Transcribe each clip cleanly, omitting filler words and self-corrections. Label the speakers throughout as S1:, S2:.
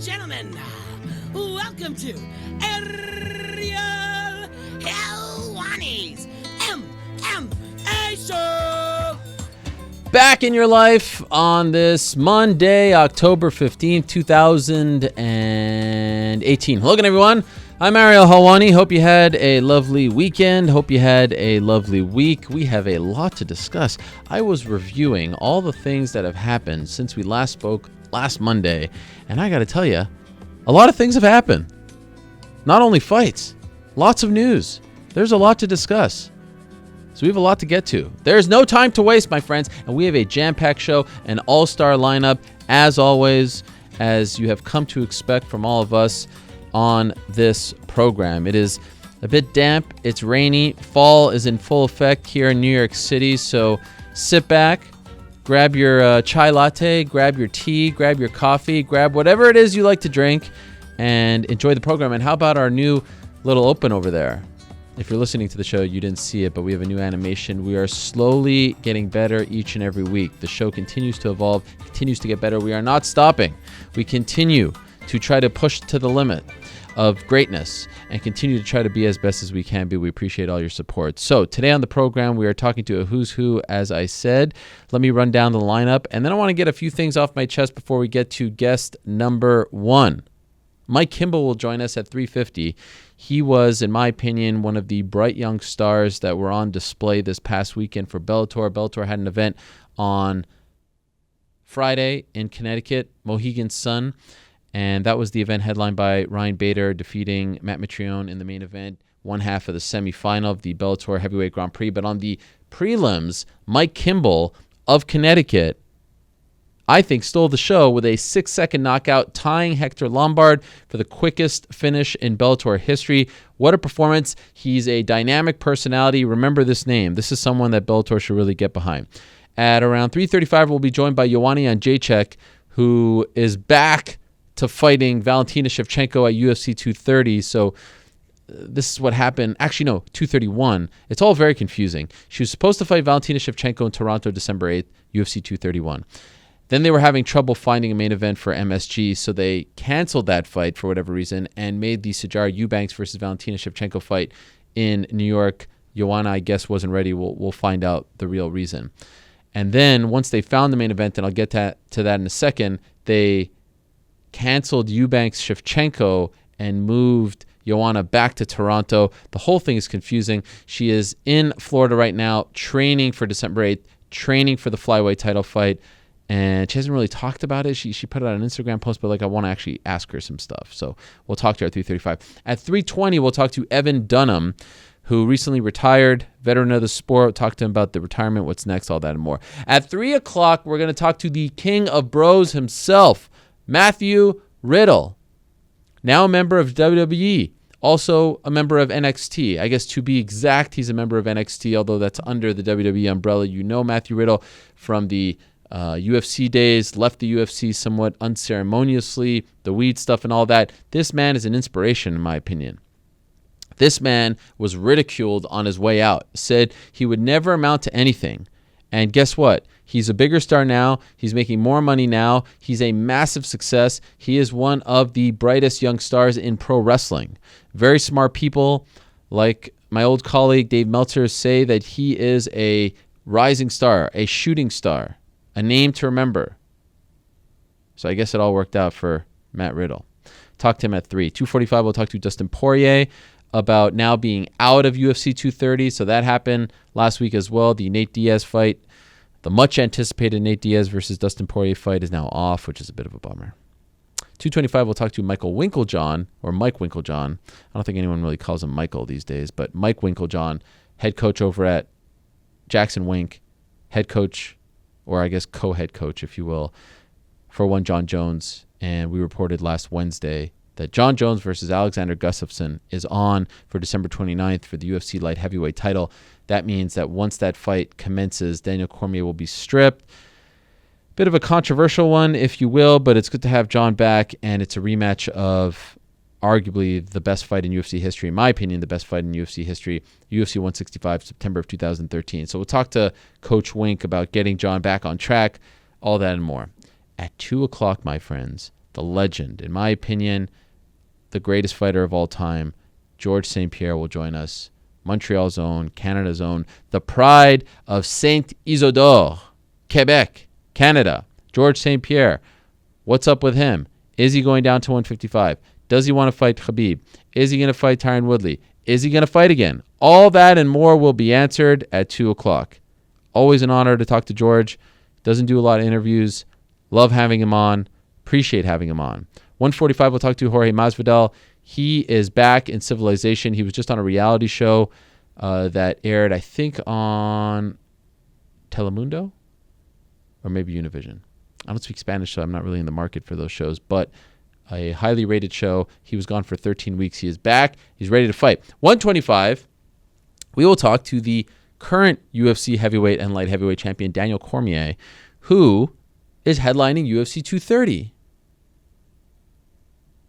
S1: gentlemen, welcome to Ariel Helwani's MMA Show.
S2: Back in your life on this Monday, October 15th, 2018. Hello again, everyone. I'm Ariel Helwani. Hope you had a lovely weekend. Hope you had a lovely week. We have a lot to discuss. I was reviewing all the things that have happened since we last spoke last Monday, and I got to tell you, a lot of things have happened. Not only fights, lots of news. There's a lot to discuss. So we have a lot to get to. There's no time to waste, my friends, and we have a jam-packed show, an all-star lineup, as always, as you have come to expect from all of us on this program. It is a bit damp, it's rainy, fall is in full effect here in New York City, so sit back, grab your chai latte, grab your tea, grab your coffee, grab whatever it is you like to drink, and enjoy the program. And how about our new little open over there? If you're listening to the show, you didn't see it, but we have a new animation. We are slowly getting better each and every week. The show continues to evolve, continues to get better. We are not stopping. We continue to try to push to the limit of greatness and continue to try to be as best as we can be. We appreciate all your support. So today on the program, we are talking to a who's who, as I said. Let me run down the lineup, and then I want to get a few things off my chest before we get to guest number one. Mike Kimball will join us at 3:50. He was, in my opinion, one of the bright young stars that were on display this past weekend for Bellator. Bellator had an event on Friday in Connecticut, Mohegan Sun, and that was the event headlined by Ryan Bader defeating Matt Mitrione in the main event, one half of the semifinal of the Bellator Heavyweight Grand Prix. But on the prelims, Mike Kimball of Connecticut, I think, stole the show with a 6-second knockout, tying Hector Lombard for the quickest finish in Bellator history. What a performance. He's a dynamic personality. Remember this name. This is someone that Bellator should really get behind. At around 3:35, we'll be joined by Joanna Jędrzejczyk, who is back to fighting Valentina Shevchenko at UFC 230. So this is what happened. Actually, no, 231. It's all very confusing. She was supposed to fight Valentina Shevchenko in Toronto December 8th, UFC 231. Then they were having trouble finding a main event for MSG, so they canceled that fight for whatever reason and made the Sijara Eubanks versus Valentina Shevchenko fight in New York. Joanna, I guess, wasn't ready. We'll find out the real reason. And then once they found the main event, and I'll get to that in a second, they canceled Eubanks Shevchenko and moved Joanna back to Toronto. The whole thing is confusing. She is in Florida right now, training for December 8th, training for the flyweight title fight. And she hasn't really talked about it. She put out an Instagram post, but I want to actually ask her some stuff. So we'll talk to her at 3:35. At 3:20, we'll talk to Evan Dunham, who recently retired, veteran of the sport. We'll talk to him about the retirement, what's next, all that and more. At 3 o'clock, we're going to talk to the king of bros himself, Matthew Riddle, now a member of WWE, also a member of NXT. I guess to be exact, he's a member of NXT, although that's under the WWE umbrella. You know Matthew Riddle from the UFC days, left the UFC somewhat unceremoniously, the weed stuff and all that. This man is an inspiration, in my opinion. This man was ridiculed on his way out, said he would never amount to anything. And guess what? He's a bigger star now. He's making more money now. He's a massive success. He is one of the brightest young stars in pro wrestling. Very smart people, like my old colleague Dave Meltzer, say that he is a rising star, a shooting star, a name to remember. So I guess it all worked out for Matt Riddle. Talk to him at 3. 2:45, we'll talk to Dustin Poirier about now being out of UFC 230. So that happened last week as well. The Nate Diaz fight, the much anticipated Nate Diaz versus Dustin Poirier fight, is now off, which is a bit of a bummer. 2:25, we'll talk to Michael Winklejohn, or Mike Winklejohn. I don't think anyone really calls him Michael these days, but Mike Winklejohn, head coach over at Jackson Wink, head coach, or I guess co-head coach, if you will, for one John Jones. And we reported last Wednesday that John Jones versus Alexander Gustafsson is on for December 29th for the UFC light heavyweight title. That means that once that fight commences, Daniel Cormier will be stripped. Bit of a controversial one, if you will, but it's good to have John back, and it's a rematch of arguably the best fight in UFC history, in my opinion, the best fight in UFC history, UFC 165, September of 2013. So we'll talk to Coach Wink about getting John back on track, all that and more. At 2 o'clock, my friends, the legend, in my opinion, the greatest fighter of all time, Georges St-Pierre, will join us. Montreal's own, Canada's own, the pride of Saint-Isidore, Quebec, Canada. Georges St-Pierre, what's up with him? Is he going down to 155? Does he want to fight Khabib? Is he going to fight Tyron Woodley? Is he going to fight again? All that and more will be answered at 2 o'clock. Always an honor to talk to George. Doesn't do a lot of interviews. Love having him on. Appreciate having him on. 145, we'll talk to Jorge Masvidal. He is back in Civilization. He was just on a reality show that aired, I think, on Telemundo or maybe Univision. I don't speak Spanish, so I'm not really in the market for those shows, but a highly rated show. He was gone for 13 weeks. He is back. He's ready to fight. 125, we will talk to the current UFC heavyweight and light heavyweight champion, Daniel Cormier, who is headlining UFC 230.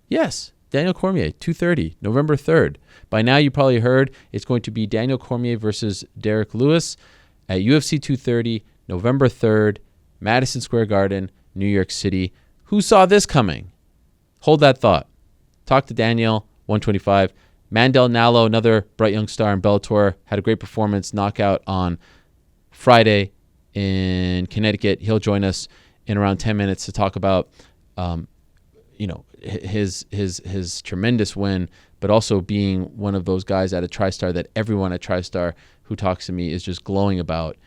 S2: Yes, Daniel Cormier, 230, November 3rd. By now, you probably heard it's going to be Daniel Cormier versus Derrick Lewis at UFC 230, November 3rd, Madison Square Garden, New York City. Who saw this coming? Hold that thought. Talk to Daniel, 125. Mandel Nallo, another bright young star in Bellator, had a great performance, knockout on Friday in Connecticut. He'll join us in around 10 minutes to talk about his tremendous win, but also being one of those guys at a TriStar that everyone at TriStar who talks to me is just glowing about.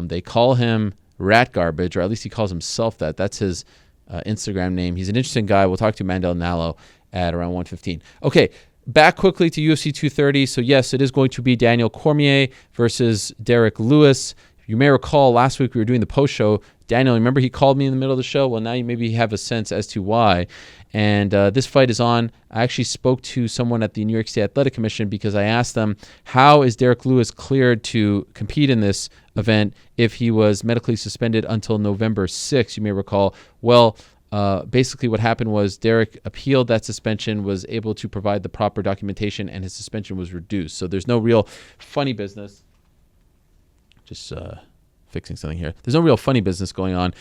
S2: They call him Rat Garbage, or at least he calls himself that. That's his Instagram name. He's an interesting guy. We'll talk to Mandel Nallo at around 1:15. Okay, back quickly to UFC 230. So yes, it is going to be Daniel Cormier versus Derrick Lewis. You may recall last week we were doing the post show. Daniel, remember he called me in the middle of the show? Well, now you maybe have a sense as to why. And this fight is on. I actually spoke to someone at the New York State Athletic Commission because I asked them, how is Derrick Lewis cleared to compete in this event if he was medically suspended until November 6th? You may recall. Well, basically what happened was Derrick appealed that suspension, was able to provide the proper documentation, and his suspension was reduced. So there's no real funny business. Just fixing something here. There's no real funny business going on.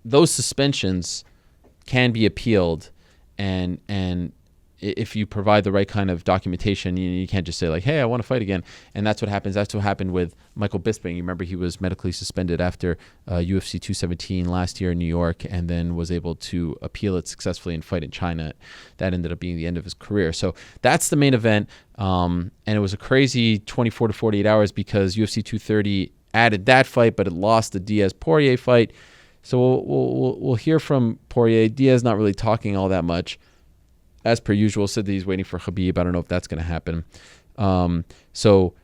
S2: Those suspensions can be appealed, and if you provide the right kind of documentation, you can't just say like, hey, I want to fight again. And that's what happens. That's what happened with Michael Bisping. You remember he was medically suspended after UFC 217 last year in New York, and then was able to appeal it successfully and fight in China. That ended up being the end of his career. So that's the main event. And it was a crazy 24 to 48 hours because UFC 230 added that fight, but it lost the Diaz-Poirier fight. So we'll hear from Poirier. Diaz not really talking all that much. As per usual, said that he's waiting for Khabib. I don't know if that's going to happen. So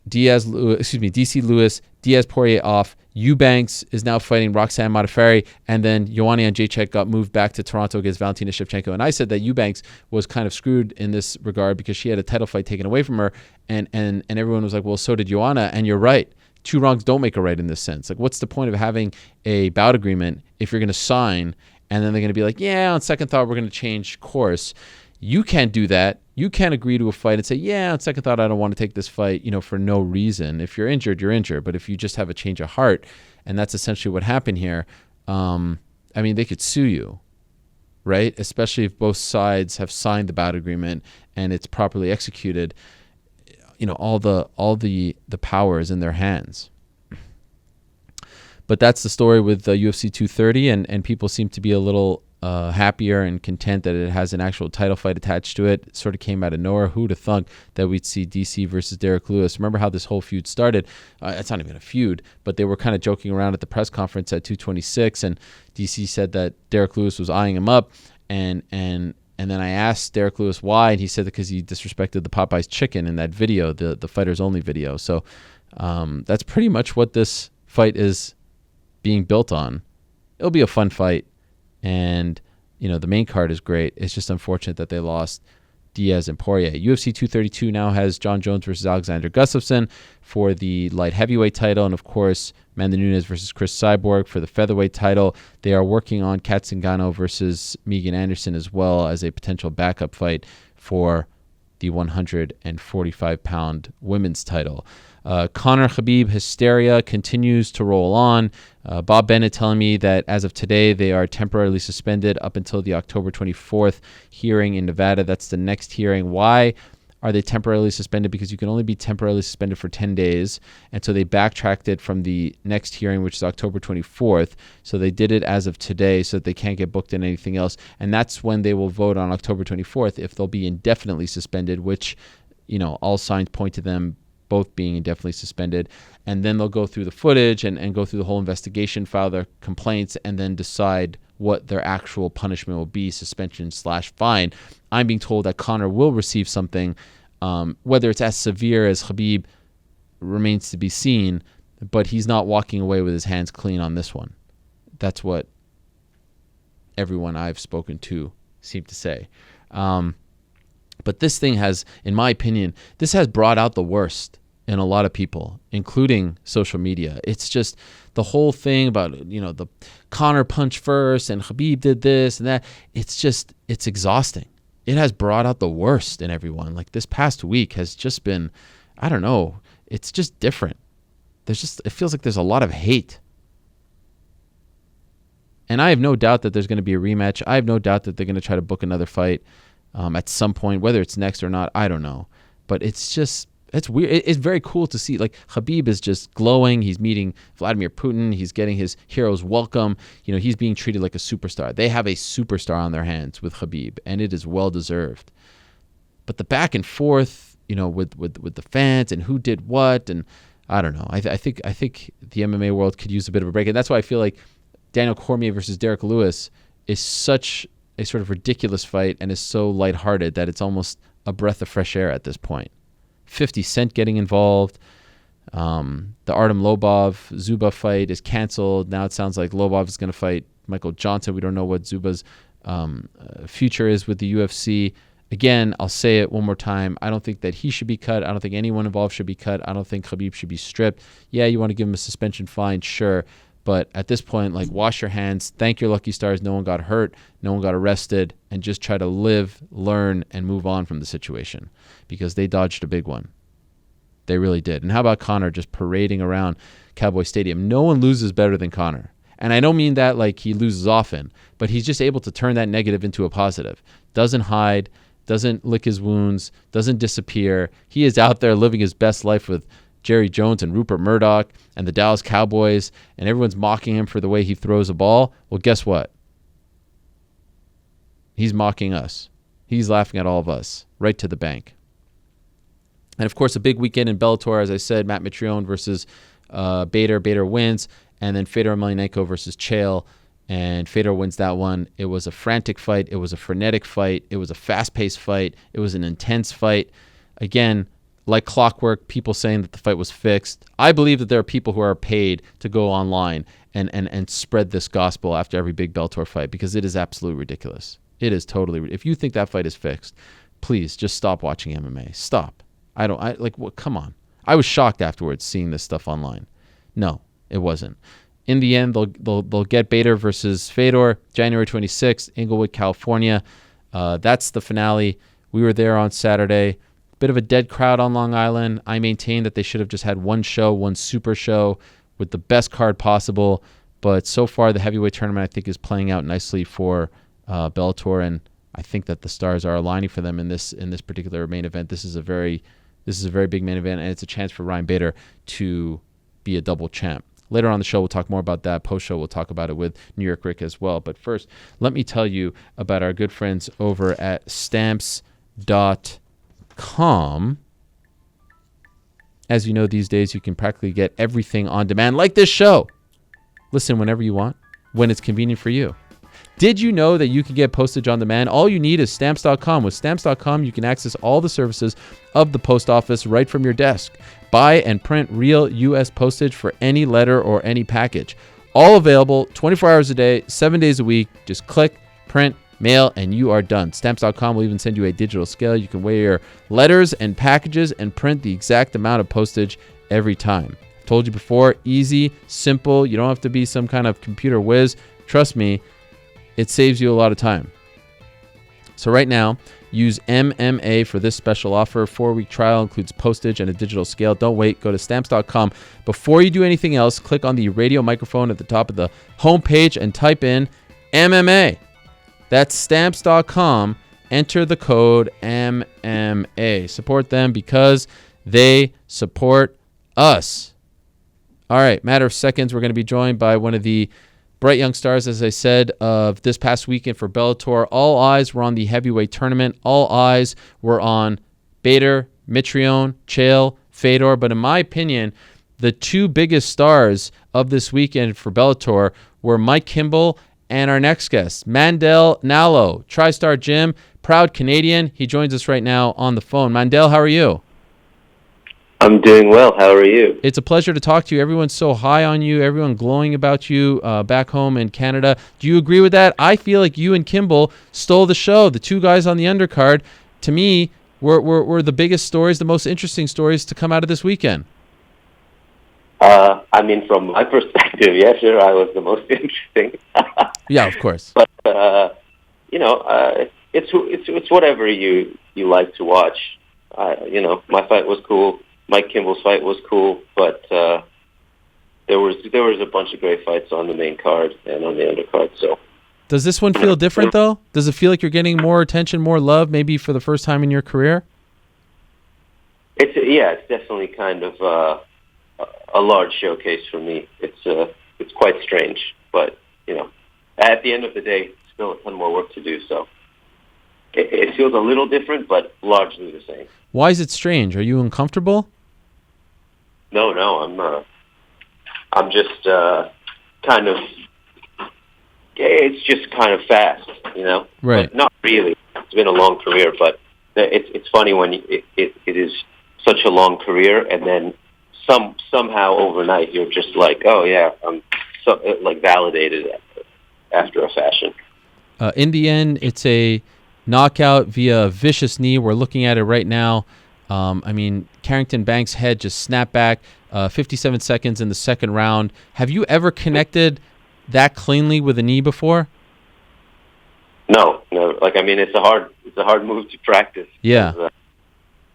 S2: DC Lewis, Diaz-Poirier off. Eubanks is now fighting Roxanne Modafferi, and then Joanna Jędrzejczyk got moved back to Toronto against Valentina Shevchenko. And I said that Eubanks was kind of screwed in this regard because she had a title fight taken away from her, and everyone was like, well, so did Joanna, and you're right. Two wrongs don't make a right in this sense. Like, what's the point of having a bout agreement if you're going to sign and then they're going to be like, yeah, on second thought, we're going to change course? You can't do that. You can't agree to a fight and say, yeah, on second thought, I don't want to take this fight, for no reason. If you're injured, you're injured. But if you just have a change of heart, and that's essentially what happened here, they could sue you, right? Especially if both sides have signed the bout agreement and it's properly executed. All the power is in their hands. But that's the story with UFC 230, and people seem to be a little happier and content that it has an actual title fight attached to it. It sort of came out of nowhere. Who'd have thunk that we'd see DC versus Derrick Lewis? Remember how this whole feud started? It's not even a feud, but they were kind of joking around at the press conference at 226, and DC said that Derrick Lewis was eyeing him up, and then I asked Derrick Lewis why, and he said that because he disrespected the Popeye's chicken in that video, the fighters only video. So that's pretty much what this fight is being built on. It'll be a fun fight, and the main card is great. It's just unfortunate that they lost Diaz and Poirier. UFC 232 now has John Jones versus Alexander Gustafsson for the light heavyweight title, and of course Amanda Nunes versus Chris Cyborg for the featherweight title. They are working on Kat Zingano versus Megan Anderson as well as a potential backup fight for the 145-pound women's title. Conor Khabib hysteria continues to roll on. Bob Bennett telling me that as of today, they are temporarily suspended up until the October 24th hearing in Nevada. That's the next hearing. Why are they temporarily suspended? Because you can only be temporarily suspended for 10 days. And so they backtracked it from the next hearing, which is October 24th. So they did it as of today so that they can't get booked in anything else. And that's when they will vote on October 24th if they'll be indefinitely suspended, which, all signs point to them both being indefinitely suspended. And then they'll go through the footage and go through the whole investigation, file their complaints, and then decide what their actual punishment will be, suspension/fine. I'm being told that Conor will receive something, whether it's as severe as Khabib remains to be seen, but he's not walking away with his hands clean on this one. That's what everyone I've spoken to seemed to say. But this thing has, in my opinion, this has brought out the worst in a lot of people, including social media. It's just the whole thing about, the Conor punch first and Khabib did this and that. It's exhausting. It has brought out the worst in everyone. Like this past week has just been, I don't know, it's just different. It feels like there's a lot of hate. And I have no doubt that there's going to be a rematch. I have no doubt that they're going to try to book another fight at some point, whether it's next or not, I don't know. But it's weird. It's very cool to see. Like Khabib is just glowing. He's meeting Vladimir Putin. He's getting his hero's welcome. He's being treated like a superstar. They have a superstar on their hands with Khabib, and it is well deserved. But the back and forth, with the fans and who did what, and I don't know. I think the MMA world could use a bit of a break, and that's why I feel like Daniel Cormier versus Derrick Lewis is such a sort of ridiculous fight and is so lighthearted that it's almost a breath of fresh air at this point. 50 Cent getting involved. The Artem Lobov-Zuba fight is canceled. Now it sounds like Lobov is going to fight Michael Johnson. We don't know what Zuba's future is with the UFC. Again, I'll say it one more time. I don't think that he should be cut. I don't think anyone involved should be cut. I don't think Khabib should be stripped. Yeah, you want to give him a suspension fine, sure. But at this point, wash your hands, thank your lucky stars no one got hurt, no one got arrested, and just try to live, learn, and move on from the situation because they dodged a big one. They really did. And how about Conor just parading around Cowboy Stadium? No one loses better than Conor. And I don't mean that like he loses often, but he's just able to turn that negative into a positive. Doesn't hide, doesn't lick his wounds, doesn't disappear. He is out there living his best life with Jerry Jones and Rupert Murdoch and the Dallas Cowboys, and everyone's mocking him for the way he throws a ball. Well, guess what? He's mocking us. He's laughing at all of us, right to the bank. And, of course, a big weekend in Bellator, as I said, Matt Mitrione versus Bader. Bader wins, and then Fedor Emelianenko versus Chael, and Fedor wins that one. It was a frantic fight. It was a frenetic fight. It was a fast-paced fight. It was an intense fight. Again, like clockwork, people saying that the fight was fixed. I believe that there are people who are paid to go online and spread this gospel after every big Bellator fight because it is absolutely ridiculous. It is totally. If you think that fight is fixed, please just stop watching MMA. Stop. Come on. I was shocked afterwards seeing this stuff online. No, it wasn't. In the end, they'll get Bader versus Fedor, January 26th, Inglewood, California. That's the finale. We were there on Saturday. Bit of a dead crowd on Long Island. I maintain that they should have just had one show, one super show with the best card possible. But so far, the heavyweight tournament, I think, is playing out nicely for Bellator, and I think that the stars are aligning for them in this particular main event. This is a very big main event, and it's a chance for Ryan Bader to be a double champ. Later on the show, we'll talk more about that. Post-show, we'll talk about it with New York Rick as well. But first, let me tell you about our good friends over at Stamps.com. As you know, these days you can practically get everything on demand, like this show. Listen whenever you want, when it's convenient for you. Did you know that you can get postage on demand? All you need is Stamps.com. With Stamps.com, you can access all the services of the post office right from your desk. Buy and print real U.S. postage for any letter or any package. All available 24 hours a day, 7 days a week. Just click, print, mail, and you are done. Stamps.com will even send you a digital scale. You can weigh your letters and packages and print the exact amount of postage every time. Told you before, easy, simple. You don't have to be some kind of computer whiz. Trust me, it saves you a lot of time. So right now, use MMA for this special offer. 4-week trial includes postage and a digital scale. Don't wait. Go to Stamps.com. Before you do anything else, click on the radio microphone at the top of the homepage and type in MMA. That's Stamps.com. Enter the code MMA. Support them because they support us. All right, matter of seconds, we're going to be joined by one of the bright young stars, as I said, of this past weekend for Bellator. All eyes were on the heavyweight tournament. All eyes were on Bader, Mitrione, Chael, Fedor. But in my opinion, the two biggest stars of this weekend for Bellator were Mike Kimball and our next guest, Mandel Nallo, TriStar Gym, proud Canadian. He joins us right now on the phone. Mandel, how are you?
S3: I'm doing well. How are you?
S2: It's a pleasure to talk to you. Everyone's so high on you. Everyone glowing about you back home in Canada. Do you agree with that? I feel like you and Kimball stole the show. The two guys on the undercard, to me, were the biggest stories, the most interesting stories to come out of this weekend.
S3: I mean, from my perspective, yeah, sure, I was the most interesting.
S2: Yeah, of course.
S3: But it's whatever you like to watch. My fight was cool. Mike Kimball's fight was cool, but there was a bunch of great fights on the main card and on the undercard. So,
S2: does this one feel different though? Does it feel like you're getting more attention, more love, maybe for the first time in your career?
S3: It's definitely kind of a large showcase for me. It's quite strange, but at the end of the day, still a ton more work to do. So it feels a little different, but largely the same.
S2: Why is it strange? Are you uncomfortable?
S3: No, I'm just kind of. It's just kind of fast,
S2: Right.
S3: But not really. It's been a long career, but it's funny when it is such a long career, and then somehow overnight you're just like, oh yeah, I'm validated after a fashion.
S2: In the end, it's a knockout via a vicious knee. We're looking at it right now. Carrington Banks' head just snapped back 57 seconds in the second round. Have you ever connected that cleanly with a knee before?
S3: No. It's a hard move to practice.
S2: Yeah.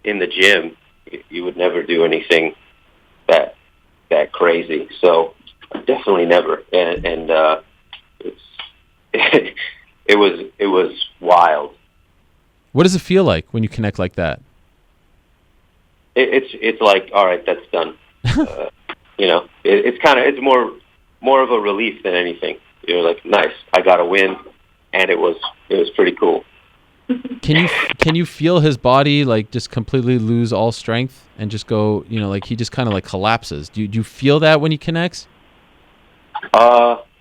S3: In the gym, you would never do anything that crazy. So definitely never. And it was wild. What
S2: does it feel like when you connect like that?
S3: It's like, all right, that's done. It's more of a relief than anything. You're like, nice, I got a win, and it was pretty cool.
S2: Can you feel his body like just completely lose all strength and just go, he just kind of like collapses? Do you feel that when he connects?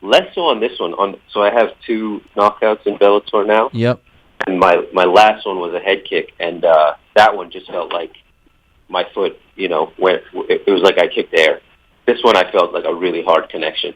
S3: Less so on this one. So I have 2 knockouts in Bellator now.
S2: Yep.
S3: And my last one was a head kick, and that one just felt like my foot, went. It was like I kicked air. This one I felt like a really hard connection.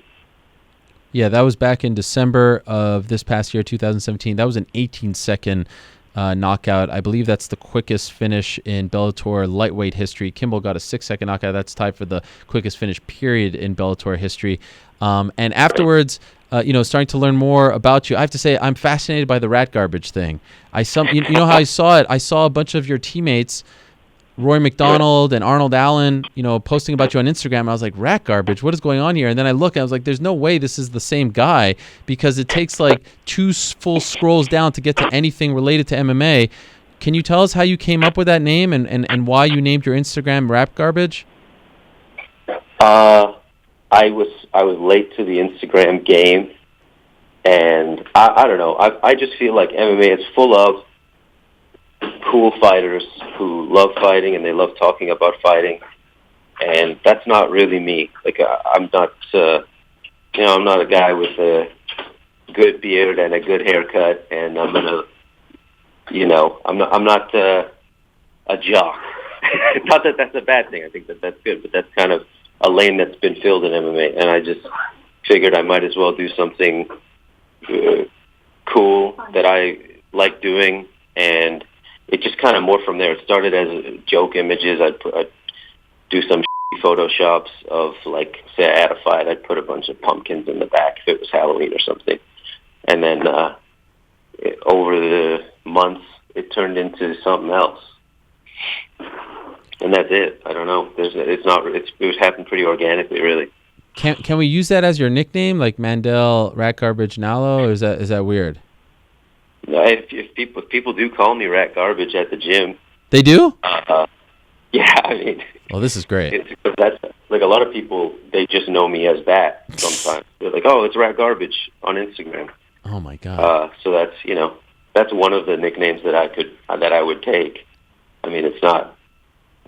S2: Yeah, that was back in December of this past year, 2017. That was an 18-second knockout. I believe that's the quickest finish in Bellator lightweight history. Kimball got a 6-second knockout. That's tied for the quickest finish period in Bellator history. And afterwards, starting to learn more about you, I have to say I'm fascinated by the rat garbage thing. You know how I saw it? I saw a bunch of your teammates, Roy McDonald and Arnold Allen, posting about you on Instagram. I was like, rat garbage, what is going on here? And then I look and I was like, there's no way this is the same guy, because it takes like 2 full scrolls down to get to anything related to MMA. Can you tell us how you came up with that name and why you named your Instagram rat garbage?
S3: I was late to the Instagram game, and I don't know. I just feel like MMA is full of cool fighters who love fighting and they love talking about fighting, and that's not really me. Like I'm not, I'm not a guy with a good beard and a good haircut, and I'm not a jock. Not that that's a bad thing. I think that that's good, but that's kind of a lane that's been filled in MMA, and I just figured I might as well do something cool that I like doing, and it just kind of morphed from there. It started as joke images. I'd do some photoshops of, like, say I had a fight, I'd put a bunch of pumpkins in the back if it was Halloween or something, and then over the months, it turned into something else. And that's it. I don't know. It was happened pretty organically, really.
S2: Can we use that as your nickname, like Mandel Rat Garbage Nallo, or is that weird?
S3: No, if people do call me Rat Garbage at the gym.
S2: They do?
S3: Yeah, I mean.
S2: Well, this is great.
S3: That's like a lot of people. They just know me as that. Sometimes they're like, "Oh, it's Rat Garbage" on Instagram.
S2: Oh my God.
S3: So that's one of the nicknames that I would take. I mean, it's not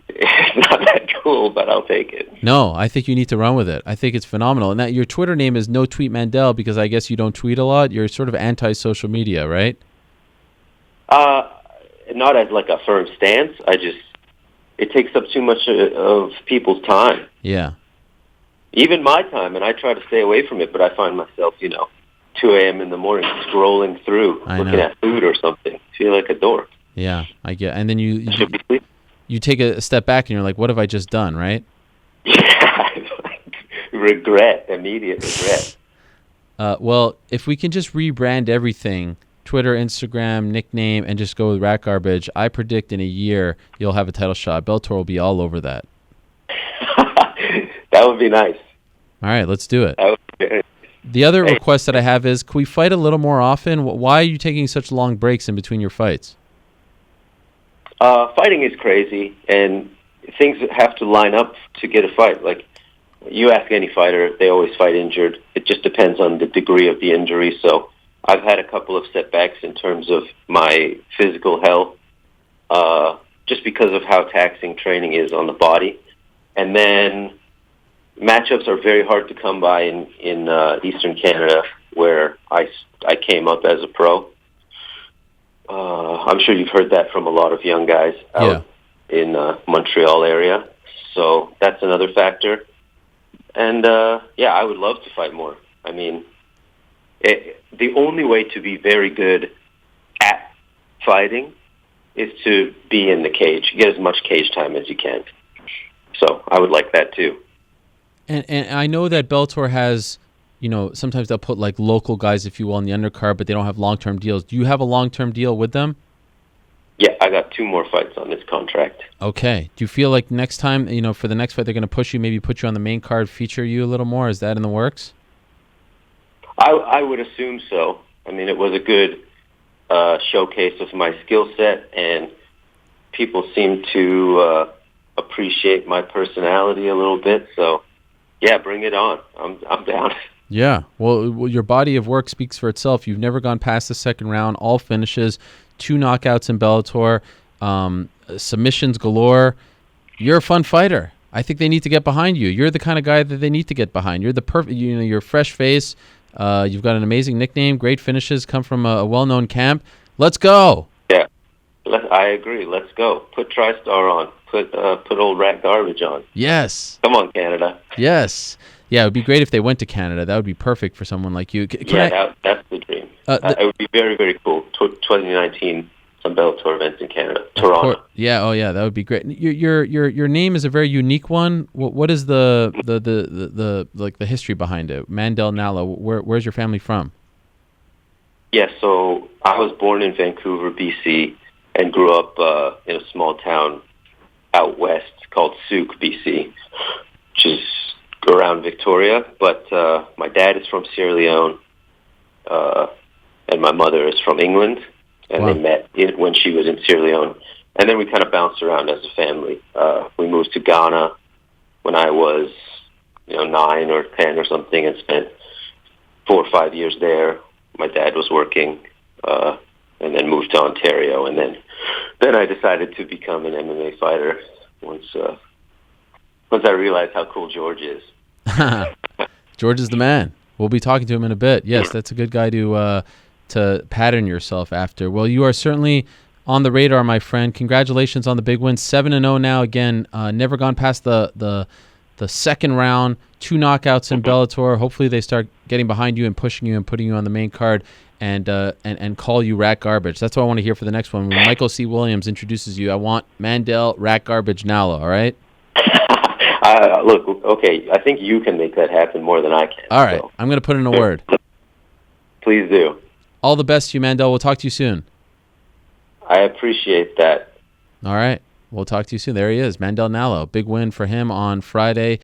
S3: that cool, but I'll take it.
S2: No, I think you need to run with it. I think it's phenomenal. And that your Twitter name is No Tweet Mandel because I guess you don't tweet a lot. You're sort of anti-social media, right?
S3: Not as like a firm stance. It takes up too much of people's time.
S2: Yeah.
S3: Even my time, and I try to stay away from it, but I find myself, 2 a.m. in the morning scrolling through, looking at food or something. Feel like a dork.
S2: Yeah, I get. And then you take a step back and you're like, what have I just done, right?
S3: Yeah, immediate regret.
S2: Well, if we can just rebrand everything, Twitter, Instagram, nickname, and just go with Rat Garbage, I predict in a year you'll have a title shot. Bellator will be all over that.
S3: That would be nice.
S2: All right, let's do it.
S3: That would be very nice.
S2: The other request that I have is, can we fight a little more often? Why are you taking such long breaks in between your fights?
S3: Fighting is crazy, and things have to line up to get a fight. Like, you ask any fighter, they always fight injured. It just depends on the degree of the injury. So I've had a couple of setbacks in terms of my physical health, just because of how taxing training is on the body. And then matchups are very hard to come by in Eastern Canada, where I came up as a pro. I'm sure you've heard that from a lot of young guys out in Montreal area. So that's another factor. And, I would love to fight more. I mean, the only way to be very good at fighting is to be in the cage, get as much cage time as you can. So I would like that too.
S2: And I know that Bellator has, sometimes they'll put like local guys, if you will, on the undercard, but they don't have long-term deals. Do you have a long-term deal with them?
S3: Yeah, I got 2 more fights on this contract.
S2: Okay. Do you feel like next time, for the next fight, they're going to push you, maybe put you on the main card, feature you a little more? Is that in the works?
S3: I would assume so. I mean, it was a good showcase of my skill set, and people seem to appreciate my personality a little bit. So, yeah, bring it on. I'm down.
S2: Yeah. Well, your body of work speaks for itself. You've never gone past the second round, all finishes, 2 knockouts in Bellator, submissions galore. You're a fun fighter. I think they need to get behind you. You're the kind of guy that they need to get behind. You're the perfect, you're a fresh face. You've got an amazing nickname, great finishes, come from a well-known camp. Let's go.
S3: Yeah, I agree. Let's go. Put TriStar on. Put old Rat Garbage on.
S2: Yes.
S3: Come on, Canada.
S2: Yes. Yeah, it would be great if they went to Canada. That would be perfect for someone like you.
S3: That's the dream. It would be very, very cool. 2019, some Bellator events in Canada. Toronto.
S2: Yeah. Oh, yeah. That would be great. Your name is a very unique one. What is the history behind it? Mandel Nallo. Where's your family from?
S3: Yeah. So I was born in Vancouver, BC, and grew up in a small town out west called Souk, BC, which is around Victoria. But my dad is from Sierra Leone, and my mother is from England. And They met when she was in Sierra Leone. And then we kind of bounced around as a family. We moved to Ghana when I was, 9 or 10 or something, and spent 4 or 5 years there. My dad was working, and then moved to Ontario. And then I decided to become an MMA fighter once I realized how cool George is.
S2: George is the man. We'll be talking to him in a bit. Yes, that's a good guy to pattern yourself after. Well, you are certainly on the radar, my friend. Congratulations on the big win. 7-0 now. Again, never gone past the second round. 2 knockouts in Bellator. Hopefully they start getting behind you and pushing you and putting you on the main card and call you Rat Garbage. That's what I want to hear for the next one. When Michael C. Williams introduces you, I want Mandel Rat Garbage Nallo, all right?
S3: Look, okay, I think you can make that happen more than I can.
S2: All right,
S3: so.
S2: I'm going to put in a word.
S3: Please do.
S2: All the best to you, Mandel. We'll talk to you soon.
S3: I appreciate that.
S2: All right. We'll talk to you soon. There he is, Mandel Nallo. Big win for him on Friday.